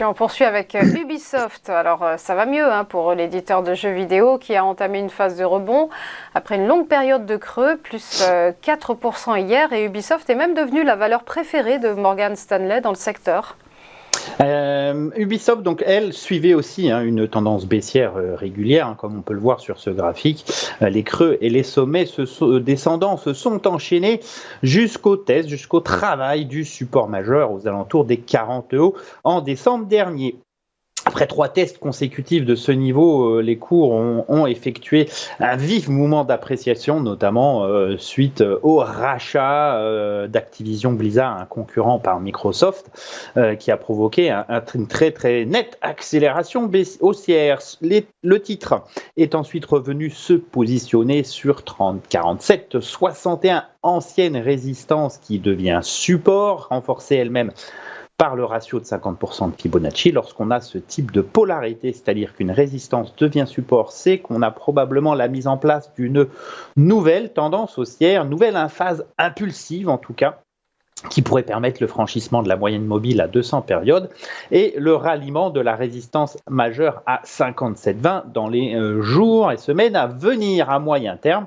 puis on poursuit avec Ubisoft. Alors ça va mieux pour l'éditeur de jeux vidéo qui a entamé une phase de rebond après une longue période de creux, plus 4% hier. Et Ubisoft est même devenu la valeur préférée de Morgan Stanley dans le secteur. Ubisoft, donc, elle, suivait aussi une tendance baissière régulière, comme on peut le voir sur ce graphique. Les creux et les sommets descendants se sont enchaînés jusqu'au test, jusqu'au travail du support majeur aux alentours des 40 euros en décembre dernier. Après 3 tests consécutifs de ce niveau, les cours ont effectué un vif mouvement d'appréciation, notamment suite au rachat d'Activision Blizzard, un concurrent par Microsoft, qui a provoqué une très très nette accélération haussière. Le titre est ensuite revenu se positionner sur 30, 47, 61, ancienne résistance qui devient support, renforcée elle-même par le ratio de 50% de Fibonacci. Lorsqu'on a ce type de polarité, c'est-à-dire qu'une résistance devient support, c'est qu'on a probablement la mise en place d'une nouvelle tendance haussière, nouvelle phase impulsive en tout cas, qui pourrait permettre le franchissement de la moyenne mobile à 200 périodes et le ralliement de la résistance majeure à 57,20 dans les jours et semaines à venir. À moyen terme,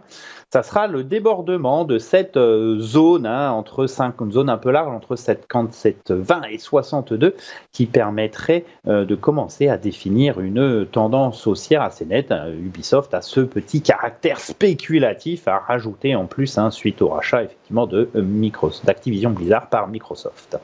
ça sera le débordement de cette zone, une zone un peu large entre 57,20 et 62, qui permettrait de commencer à définir une tendance haussière assez nette. Ubisoft a ce petit caractère spéculatif à rajouter en plus suite au rachat effectivement d'Activision Blizzard par Microsoft.